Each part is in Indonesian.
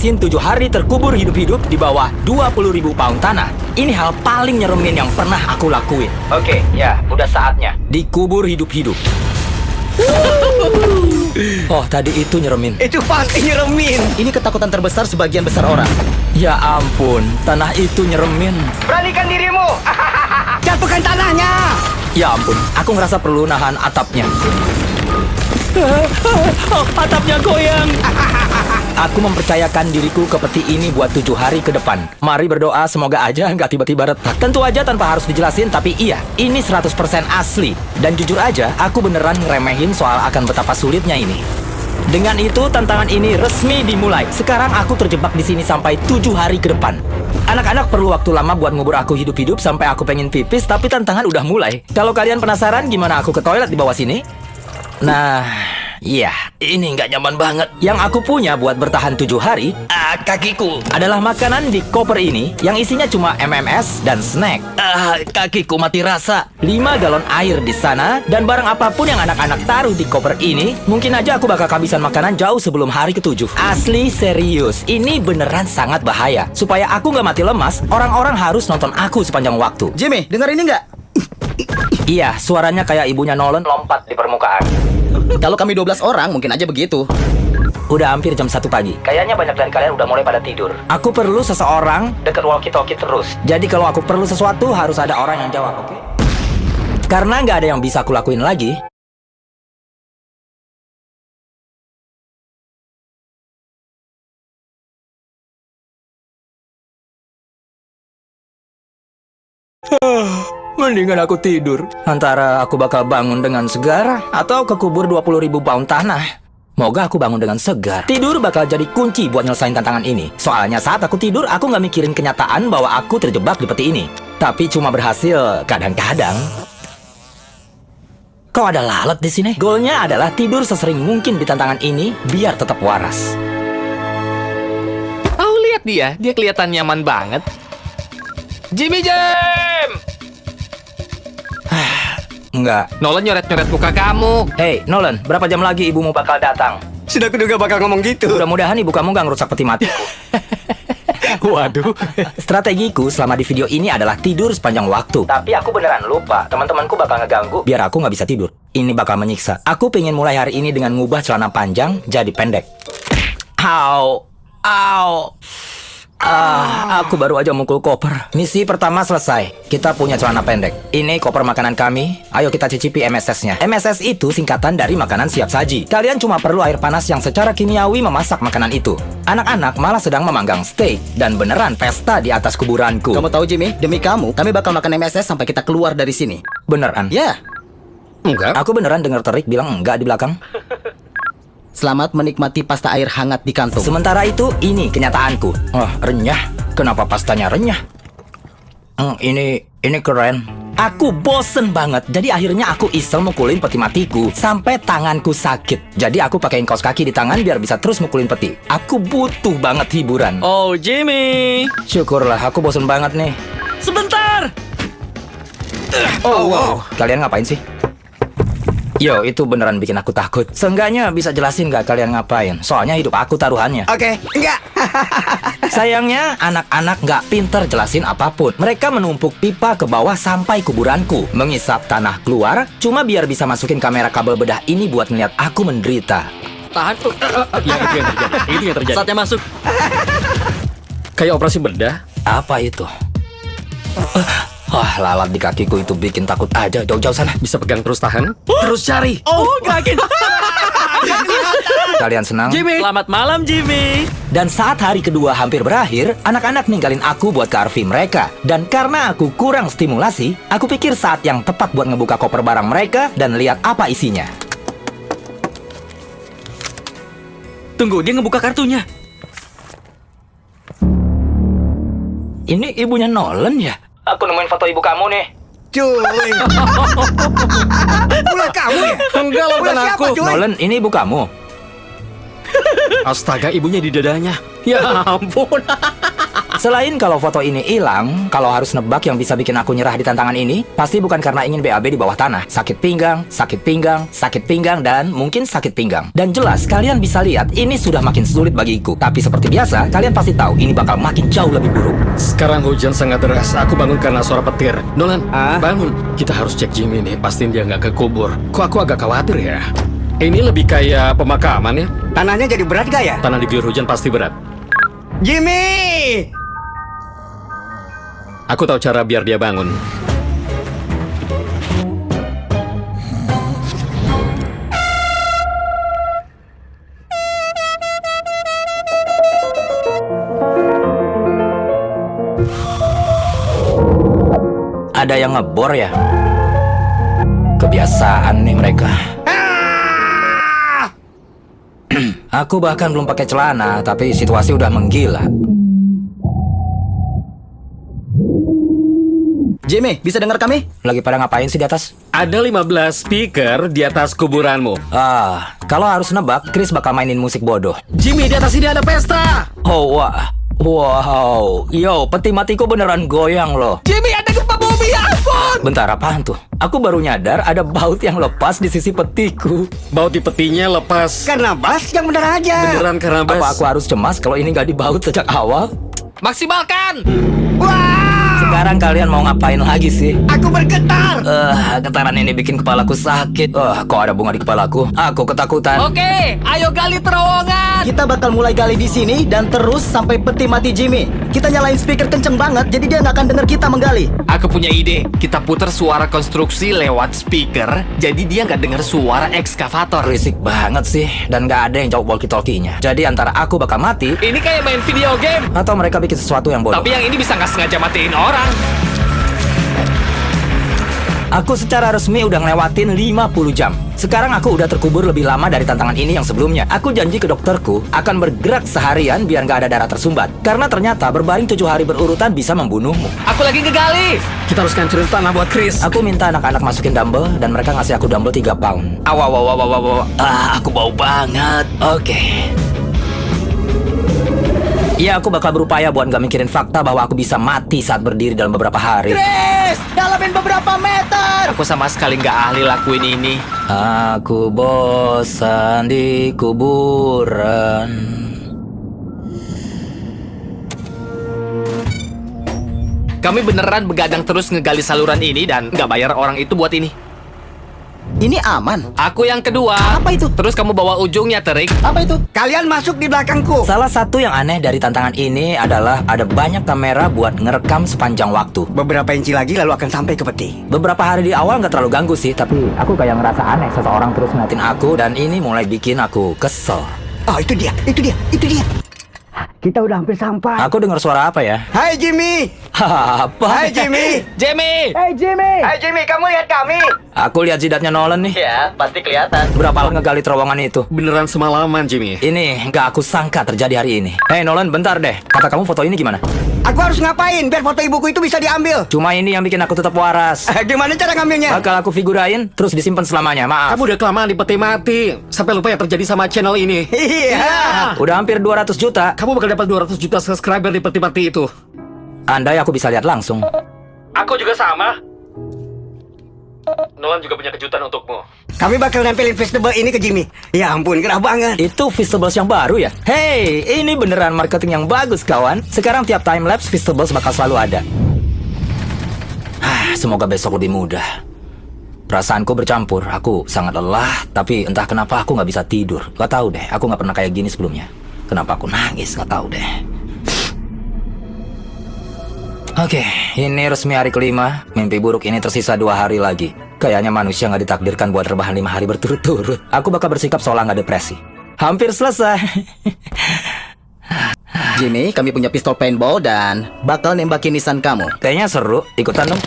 Sin 7 hari terkubur hidup-hidup di bawah 20.000 pound tanah. Ini hal paling nyeremin yang pernah aku lakuin. Oke, ya, udah saatnya. Dikubur hidup-hidup. Oh, tadi itu nyeremin. Itu pasti nyeremin. Ini ketakutan terbesar sebagian besar orang. Ya ampun, tanah itu nyeremin. Beranikan dirimu. Jatuhkan tanahnya. Ya ampun, aku ngerasa perlu nahan atapnya. Oh, atapnya goyang. Aku mempercayakan diriku ke peti ini buat 7 hari ke depan. Mari berdoa semoga aja nggak tiba-tiba retak. Tentu aja tanpa harus dijelasin, tapi iya, ini 100% asli. Dan jujur aja, aku beneran ngeremehin soal akan betapa sulitnya ini. Dengan itu, tantangan ini resmi dimulai. Sekarang aku terjebak di sini sampai 7 hari ke depan. Anak-anak perlu waktu lama buat ngubur aku hidup-hidup sampai aku pengen pipis, tapi tantangan udah mulai. Kalau kalian penasaran gimana aku ke toilet di bawah sini? Nah, iya, ini nggak nyaman banget. Yang aku punya buat bertahan 7 hari, kakiku, adalah makanan di koper ini yang isinya cuma MMS dan snack. Kakiku mati rasa. 5 galon air di sana, dan barang apapun yang anak-anak taruh di koper ini, mungkin aja aku bakal kehabisan makanan jauh sebelum hari ke-7. Asli serius, ini beneran sangat bahaya. Supaya aku nggak mati lemas, orang-orang harus nonton aku sepanjang waktu. Jimmy, dengar ini nggak? Iya, suaranya kayak ibunya Nolan lompat di permukaan. Kalau kami 12 orang, mungkin aja begitu. Udah hampir jam 1 pagi. Kayaknya banyak dari kalian udah mulai pada tidur. Aku perlu seseorang deket walkie-talkie terus. Jadi kalau aku perlu sesuatu, harus ada orang yang jawab, oke? Karena nggak ada yang bisa aku lakuin lagi, mendingan aku tidur. Antara aku bakal bangun dengan segar atau kekubur 20.000 pound tanah. Moga aku bangun dengan segar. Tidur bakal jadi kunci buat nyelesain tantangan ini. Soalnya saat aku tidur, aku nggak mikirin kenyataan bahwa aku terjebak di peti ini. Tapi cuma berhasil kadang-kadang. Kok ada lalat di sini? Goalnya adalah tidur sesering mungkin di tantangan ini biar tetap waras. Oh, lihat dia kelihatan nyaman banget. Jimmy Jam! Enggak. Nolan nyoret-nyoret muka kamu. Hey, Nolan, berapa jam lagi ibumu bakal datang? Sudah kuduga bakal ngomong gitu. Mudah-mudahan ibu kamu nggak ngerusak peti matiku. Waduh. Strategiku selama di video ini adalah tidur sepanjang waktu. Tapi aku beneran lupa. Teman-temanku bakal ngeganggu biar aku nggak bisa tidur. Ini bakal menyiksa. Aku pengen mulai hari ini dengan ngubah celana panjang jadi pendek. Au. Aku baru aja mukul koper. Misi pertama selesai. Kita punya celana pendek. Ini koper makanan kami. Ayo kita cicipi MSS-nya. MSS itu singkatan dari makanan siap saji. Kalian cuma perlu air panas yang secara kimiawi memasak makanan itu. Anak-anak malah sedang memanggang steak. Dan beneran pesta di atas kuburanku. Kamu tahu Jimmy, demi kamu, kami bakal makan MSS sampai kita keluar dari sini. Beneran? Ya. Enggak. Aku beneran dengar Terik bilang enggak di belakang. Selamat menikmati pasta air hangat di kantung. Sementara itu, ini kenyataanku. Oh, renyah. Kenapa pastanya renyah? Ini keren. Aku bosen banget. Jadi akhirnya aku iseng mukulin peti matiku sampai tanganku sakit. Jadi aku pakein kaos kaki di tangan biar bisa terus mukulin peti. Aku butuh banget hiburan. Oh, Jimmy. Syukurlah, aku bosen banget nih. Sebentar. Oh, wow. Kalian ngapain sih? Yo, itu beneran bikin aku takut. Seenggaknya bisa jelasin nggak kalian ngapain? Soalnya hidup aku taruhannya. Oke, enggak. Sayangnya, anak-anak nggak pinter jelasin apapun. Mereka menumpuk pipa ke bawah sampai kuburanku. Mengisap tanah keluar, cuma biar bisa masukin kamera kabel bedah ini buat ngeliat aku menderita. Tahan. Ya, itu yang terjadi. Saatnya masuk. Kayak operasi bedah. Apa itu? Wah, lalat di kakiku itu bikin takut aja. Jauh-jauh sana. Bisa pegang terus tahan. Terus cari. Oh, kaget. Kalian senang? Jimmy. Selamat malam, Jimmy. Dan saat hari kedua hampir berakhir, anak-anak ninggalin aku buat ke RV mereka. Dan karena aku kurang stimulasi, aku pikir saat yang tepat buat ngebuka koper barang mereka dan lihat apa isinya. Tunggu, dia ngebuka kartunya. Ini ibunya Nolan ya? Aku nemuin foto ibu kamu nih. Cuy. Ulah kamu ya? Enggak lah, bukan aku. Nolan, ini ibu kamu. Astaga, ibunya di dadanya. Ya ampun. Selain kalau foto ini hilang, kalau harus nebak yang bisa bikin aku nyerah di tantangan ini, pasti bukan karena ingin BAB di bawah tanah. Sakit pinggang, dan mungkin sakit pinggang. Dan jelas, kalian bisa lihat, ini sudah makin sulit bagiku. Tapi seperti biasa, kalian pasti tahu ini bakal makin jauh lebih buruk. Sekarang hujan sangat deras. Aku bangun karena suara petir. Nolan, bangun. Kita harus cek Jimmy nih. Pastiin dia nggak kekubur. Kok aku agak khawatir ya? Ini lebih kayak pemakaman ya. Tanahnya jadi berat gak ya? Tanah diguyur hujan pasti berat. Jimmy! Aku tahu cara biar dia bangun. Ada yang ngebor ya? Kebiasaan nih mereka. Aku bahkan belum pakai celana, tapi situasi udah menggila. Jimmy, bisa dengar kami? Lagi pada ngapain sih di atas? Ada 15 speaker di atas kuburanmu. Kalau harus nebak, Chris bakal mainin musik bodoh. Jimmy, di atas ini ada pesta. Oh, wah. Wow. Yo, peti matiku beneran goyang loh. Jimmy, ada gempa bumi, ya ampun! Bentar, apaan tuh? Aku baru nyadar ada baut yang lepas di sisi petiku. Baut di petinya lepas. Karena Bas yang bener aja. Beneran karena Apa bas. aku harus cemas kalau ini nggak dibaut sejak awal? Maksimalkan. Wah! Sekarang kalian mau ngapain lagi sih? Aku bergetar! Getaran ini bikin kepalaku sakit. Kok ada bunga di kepalaku? Aku ketakutan. Oke, ayo gali terowongan. Kita bakal mulai gali di sini dan terus sampai peti mati Jimmy. Kita nyalain speaker kenceng banget, jadi dia nggak akan dengar kita menggali. Aku punya ide. Kita putar suara konstruksi lewat speaker, jadi dia nggak dengar suara ekskavator. Berisik banget sih, dan nggak ada yang jawab walkie-talkie-nya. Jadi antara aku bakal mati, Ini kayak main video game. atau mereka bikin sesuatu yang bodoh. Tapi yang ini bisa nggak sengaja matiin orang. Aku secara resmi udah ngelewatin 50 jam. Sekarang aku udah terkubur lebih lama dari tantangan ini yang sebelumnya. Aku janji ke dokterku akan bergerak seharian biar nggak ada darah tersumbat. Karena ternyata berbaring 7 hari berurutan bisa membunuhmu. Aku lagi ngegali. Kita harus hancurin tanah buat Chris. Aku minta anak-anak masukin dumbbell dan mereka ngasih aku dumbbell 3 pound. Aku bau banget. Oke. Ya, aku bakal berupaya buat nggak mikirin fakta bahwa aku bisa mati saat berdiri dalam beberapa hari. Chris, dalamin beberapa meter. Aku sama sekali nggak ahli lakuin ini. Aku bosan di kuburan. Kami beneran begadang terus ngegali saluran ini dan nggak bayar orang itu buat ini. Ini aman. Aku yang kedua. Apa itu? Terus kamu bawa ujungnya, Terik. Apa itu? Kalian masuk di belakangku. Salah satu yang aneh dari tantangan ini adalah ada banyak kamera buat ngerekam sepanjang waktu. Beberapa inci lagi lalu akan sampai ke peti. Beberapa hari di awal nggak terlalu ganggu sih, tapi aku kayak ngerasa aneh seseorang terus ngeliatin aku dan ini mulai bikin aku kesel. Oh, itu dia. Kita udah hampir sampai. Aku dengar suara apa ya? Hai Jimmy! Apa? Hai Jimmy! Jamie. Hai Jimmy, kamu lihat kami? Aku lihat jidatnya Nolan nih. Ya, pasti kelihatan. Berapa lama ngegali terowongan itu? Beneran semalaman, Jimmy. Ini nggak aku sangka terjadi hari ini. Hei Nolan, bentar deh. Kata kamu foto ini gimana? Aku harus ngapain biar foto ibuku itu bisa diambil? Cuma ini yang bikin aku tetap waras. Gimana cara ngambilnya? Bakal aku figurain, terus disimpan selamanya. Maaf. Kamu udah kelamaan di peti mati. Sampai lupa yang terjadi sama channel ini. Iya. Udah hampir 200 juta. Kamu bakal dapat 200 juta subscriber di peti mati itu. Andai aku bisa lihat langsung. Aku juga sama. Nolan juga punya kejutan untukmu. Kami bakal nempelin vegetable ini ke Jimmy. Ya ampun, gerah banget. Itu vegetables yang baru ya? Hey, ini beneran marketing yang bagus kawan. Sekarang tiap time lapse vegetables bakal selalu ada. Semoga besok lebih mudah. Perasaanku bercampur. Aku sangat lelah, tapi entah kenapa aku nggak bisa tidur. Gak tahu deh, aku nggak pernah kayak gini sebelumnya. Kenapa aku nangis? Gak tahu deh. Oke, ini resmi hari kelima. Mimpi buruk ini tersisa 2 hari lagi. Kayaknya manusia nggak ditakdirkan buat rebahan 5 hari berturut-turut. Aku bakal bersikap seolah nggak depresi. Hampir selesai. Jimmy, kami punya pistol paintball dan bakal nembakin nisan kamu. Kayaknya seru. Ikutan dong.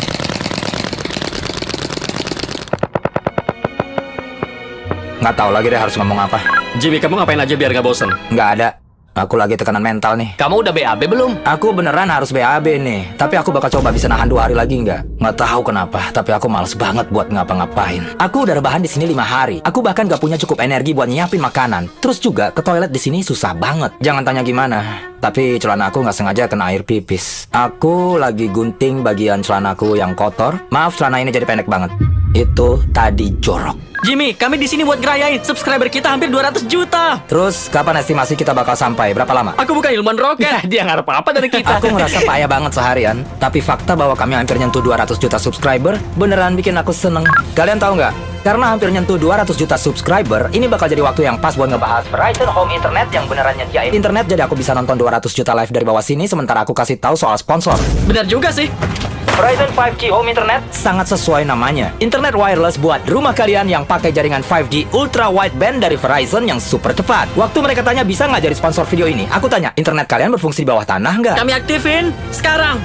Nggak tahu lagi deh harus ngomong apa. Jimmy, kamu ngapain aja biar gak bosen? Nggak ada. Aku lagi tekanan mental nih. Kamu udah BAB belum? Aku beneran harus BAB nih. Tapi aku bakal coba bisa nahan 2 hari lagi nggak? Nggak tahu kenapa. Tapi aku males banget buat ngapa-ngapain. Aku udah rebahan di sini 5 hari. Aku bahkan nggak punya cukup energi buat nyiapin makanan. Terus juga ke toilet di sini susah banget. Jangan tanya gimana. Tapi celana aku nggak sengaja kena air pipis. Aku lagi gunting bagian celanaku yang kotor. Maaf, celana ini jadi pendek banget. Itu tadi jorok. Jimmy, kami di sini buat ngerayain subscriber kita hampir 200 juta. Terus kapan estimasi kita bakal sampai? Berapa lama? Aku bukan ilmuwan roket. Dia ngarep apa dari kita? Aku ngerasa payah banget seharian. Tapi fakta bahwa kami hampir nyentuh 200 juta subscriber beneran bikin aku seneng. Kalian tahu nggak? Karena hampir nyentuh 200 juta subscriber, ini bakal jadi waktu yang pas buat ngebahas Verizon Home Internet yang beneran nyediain internet. Jadi aku bisa nonton 200 juta live dari bawah sini sementara aku kasih tahu soal sponsor. Benar juga sih. Verizon 5G Home Internet sangat sesuai namanya. Internet wireless buat rumah kalian yang pakai jaringan 5G Ultra Wideband dari Verizon yang super cepat. Waktu mereka tanya bisa nggak jadi sponsor video ini, aku tanya, internet kalian berfungsi di bawah tanah nggak? Kami aktifin sekarang.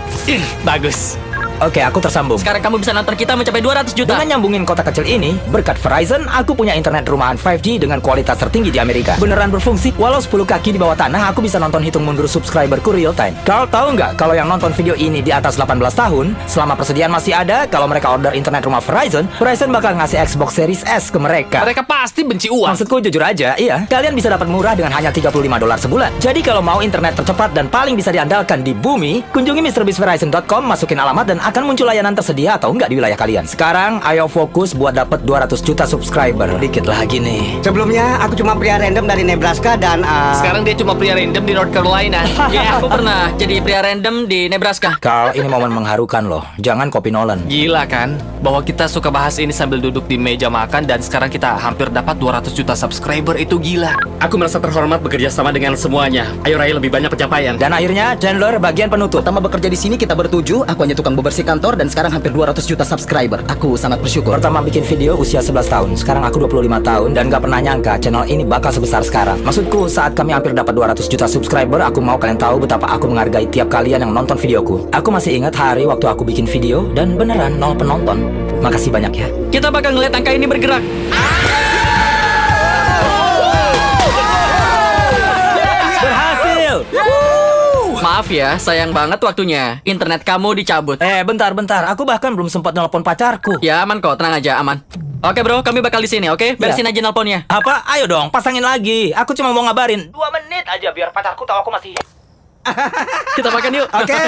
Bagus. Oke, aku tersambung. Sekarang kamu bisa nonton kita mencapai 200 juta. Dengan nyambungin kota kecil ini, berkat Verizon, aku punya internet rumahan 5G dengan kualitas tertinggi di Amerika. Beneran berfungsi, walau 10 kaki di bawah tanah, aku bisa nonton hitung mundur subscriberku real time. Kau tahu nggak, kalau yang nonton video ini di atas 18 tahun, selama persediaan masih ada, kalau mereka order internet rumah Verizon, Verizon bakal ngasih Xbox Series S ke mereka. Mereka pasti benci uang. Maksudku jujur aja, iya, kalian bisa dapat murah dengan hanya $35 sebulan. Jadi kalau mau internet tercepat dan paling bisa diandalkan di bumi, kunjungi MrBizVerizon.com, masukin alamat dan akan muncul layanan tersedia atau enggak di wilayah kalian. Sekarang, ayo fokus buat dapat 200 juta subscriber. Dikit lagi nih. Sebelumnya aku cuma pria random dari Nebraska dan Sekarang dia cuma pria random di North Carolina. Ya, aku pernah jadi pria random di Nebraska. Carl, ini momen mengharukan loh. Jangan copy Nolan. Gila kan? Bahwa kita suka bahas ini sambil duduk di meja makan dan sekarang kita hampir dapat 200 juta subscriber, itu gila. Aku merasa terhormat bekerja sama dengan semuanya. Ayo raih lebih banyak pencapaian. Dan akhirnya, Chandler bagian penutup. Pertama bekerja di sini kita bertujuh, aku hanya tukang bebersih kantor dan sekarang hampir 200 juta subscriber. Aku sangat bersyukur. Pertama bikin video usia 11 tahun. Sekarang aku 25 tahun dan gak pernah nyangka channel ini bakal sebesar sekarang. Maksudku, saat kami hampir dapat 200 juta subscriber, aku mau kalian tahu betapa aku menghargai tiap kalian yang nonton videoku. Aku masih ingat hari waktu aku bikin video dan beneran 0 penonton. Makasih banyak ya. Kita bakal ngeliat angka ini bergerak. Berhasil! Maaf ya, sayang banget waktunya. Internet kamu dicabut. Bentar. Aku bahkan belum sempat nelpon pacarku. Ya aman kok, tenang aja, aman. Oke bro, kami bakal di sini, oke? Beresin aja nelponnya. Apa? Ayo dong, pasangin lagi. Aku cuma mau ngabarin 2 menit aja biar pacarku tahu aku masih. Kita makan yuk. Oke.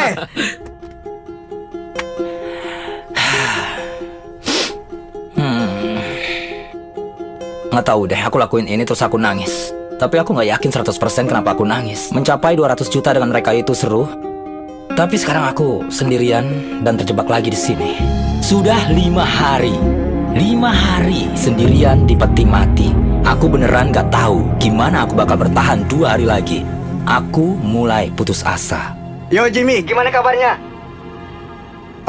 Nggak tahu deh, aku lakuin ini terus aku nangis. Tapi aku nggak yakin 100% kenapa aku nangis. Mencapai 200 juta dengan mereka itu seru. Tapi sekarang aku sendirian dan terjebak lagi di sini. Sudah 5 hari. 5 hari sendirian di peti mati. Aku beneran nggak tahu gimana aku bakal bertahan 2 hari lagi. Aku mulai putus asa. Yo Jimmy, gimana kabarnya?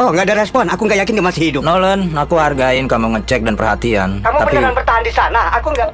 Oh, nggak ada respon. Aku nggak yakin dia masih hidup. Nolan, aku hargain kamu ngecek dan perhatian. Kamu beneran bertahan di sana? Aku nggak.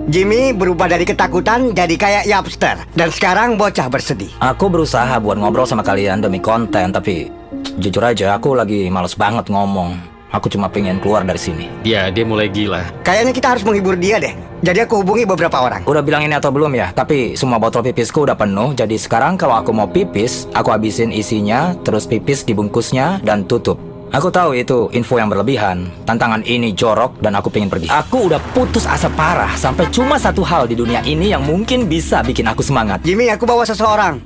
Jimmy berubah dari ketakutan jadi kayak Yapster. Dan sekarang bocah bersedih. Aku berusaha buat ngobrol sama kalian demi konten, tapi jujur aja aku lagi males banget ngomong. Aku cuma pengen keluar dari sini. Ya, dia mulai gila. Kayaknya kita harus menghibur dia deh. Jadi aku hubungi beberapa orang. Udah bilang ini atau belum ya? Tapi semua botol pipisku udah penuh. Jadi sekarang kalau aku mau pipis, aku habisin isinya, terus pipis dibungkusnya, dan tutup. Aku tahu itu info yang berlebihan. Tantangan ini jorok dan aku pengen pergi. Aku udah putus asa parah. Sampai cuma satu hal di dunia ini yang mungkin bisa bikin aku semangat. Jimmy, aku bawa seseorang.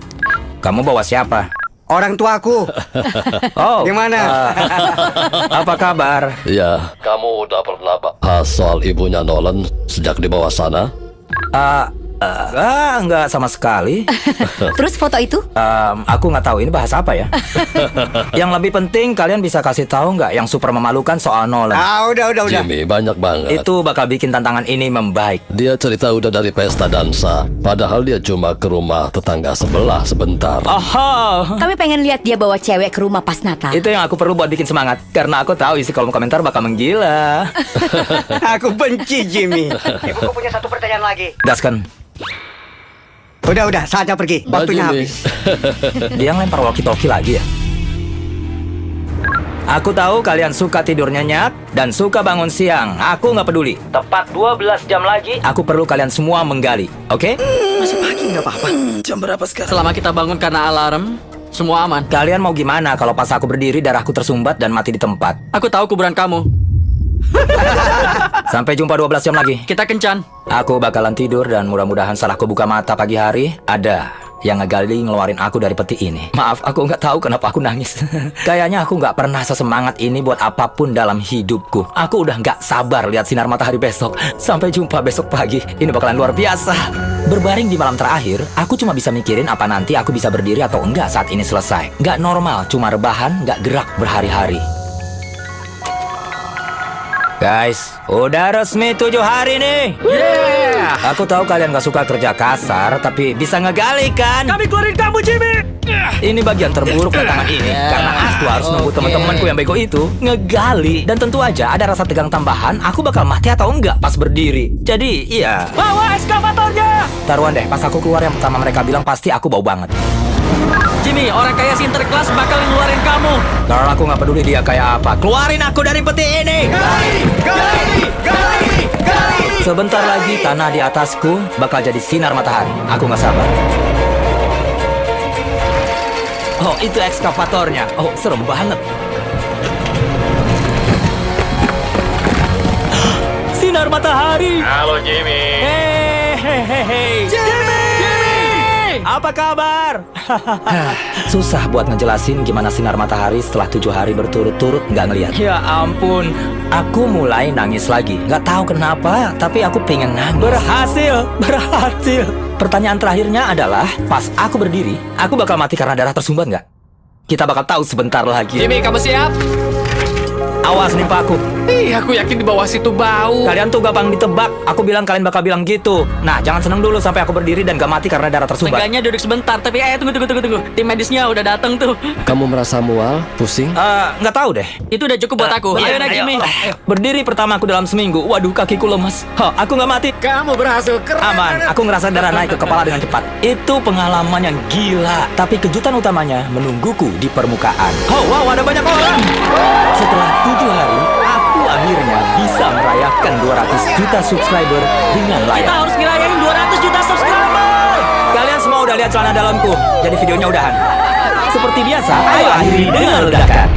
Kamu bawa siapa? Orang tuaku. Oh, Gimana? apa kabar? Ya, kamu udah pernah bahas soal ibunya Nolan sejak di bawah sana? Enggak sama sekali. Terus foto itu? Aku nggak tahu ini bahas apa ya. Yang lebih penting kalian bisa kasih tahu nggak yang super memalukan soal Nolan? Udah. Jimmy, banyak banget. Itu bakal bikin tantangan ini membaik. Dia cerita udah dari pesta dansa, padahal dia cuma ke rumah tetangga sebelah sebentar. Oh, Kami pengen lihat dia bawa cewek ke rumah pas Natal. itu yang aku perlu buat bikin semangat. Karena aku tahu isi kolom komentar bakal menggila. Aku benci Jimmy. Ibuku punya satu pertanyaan lagi. Gaskan. Udah, saatnya pergi. Waktunya Jimmy. habis. Dia ngelempar walkie-talkie lagi ya? Aku tahu kalian suka tidur nyenyak dan suka bangun siang. Aku nggak peduli. Tepat 12 jam lagi, aku perlu kalian semua menggali. Oke? Masih pagi nggak apa-apa. Jam berapa sekarang? Selama kita bangun karena alarm, semua aman. Kalian mau gimana kalau pas aku berdiri darahku tersumbat dan mati di tempat? Aku tahu kuburan kamu. Sampai jumpa 12 jam lagi. Kita kencan. Aku bakalan tidur dan mudah-mudahan setelah aku buka mata pagi hari, ada yang ngegali ngeluarin aku dari peti ini. Maaf, aku nggak tahu kenapa aku nangis. Kayaknya aku nggak pernah sesemangat ini buat apapun dalam hidupku. Aku udah nggak sabar lihat sinar matahari besok. Sampai jumpa besok pagi. Ini bakalan luar biasa. Berbaring di malam terakhir, aku cuma bisa mikirin apa nanti aku bisa berdiri atau enggak saat ini selesai. Nggak normal, cuma rebahan, nggak gerak berhari-hari. Guys, udah resmi 7 hari nih. Yeah! Aku tahu kalian gak suka kerja kasar, tapi bisa ngegali kan? Kami keluarin kamu, Jimmy! Ini bagian terburuk tantangan ini, karena aku harus nunggu teman-temanku yang bego itu ngegali. Dan tentu aja ada rasa tegang tambahan, aku bakal mati atau enggak pas berdiri. Jadi, iya. Bawa eskavatornya! Taruhan deh, pas aku keluar yang pertama mereka bilang pasti aku bau banget. Jimmy, orang kaya Sinterklas bakal ngeluarin kamu. Karena aku gak peduli dia kayak apa. Keluarin aku dari peti ini! Sebentar lagi tanah di atasku bakal jadi sinar matahari. Aku gak sabar. Oh, itu ekskavatornya. Oh, serem banget. Sinar matahari. Halo, Jimmy. Hehehe. Jimmy! Apa kabar? Susah buat ngejelasin gimana sinar matahari setelah 7 hari berturut-turut nggak ngeliat. Ya ampun, aku mulai nangis lagi. Nggak tahu kenapa, tapi aku pengen nangis. Berhasil. Pertanyaan terakhirnya adalah, pas aku berdiri, aku bakal mati karena darah tersumbat nggak? Kita bakal tahu sebentar lagi. Jimmy, kamu siap? Awas nimpa aku. Ih, aku yakin di bawah situ bau. Kalian tuh gampang ditebak. Aku bilang kalian bakal bilang gitu. Nah, jangan seneng dulu sampai aku berdiri dan gak mati karena darah tersumbat. Seenggaknya duduk sebentar, tapi tunggu. Tim medisnya udah datang tuh. Kamu merasa mual, pusing? Nggak tahu deh. Itu udah cukup buat aku. Ayo naik Jimmy. Berdiri pertama aku dalam seminggu. Waduh, kakiku lemas. Aku nggak mati. Kamu berhasil, keren. Aman, aku ngerasa darah naik ke kepala dengan cepat. Itu pengalaman yang gila. Tapi kejutan utamanya menungguku di permukaan. Wow, ada banyak orang. Setelah 7 hari, aku akhirnya bisa merayakan 200 juta subscriber dengan Kita layak. harus ngerayain 200 juta subscriber. Kalian semua udah lihat celana dalamku. Jadi videonya udahan. Seperti biasa, ayo akhiri dengan ledakan.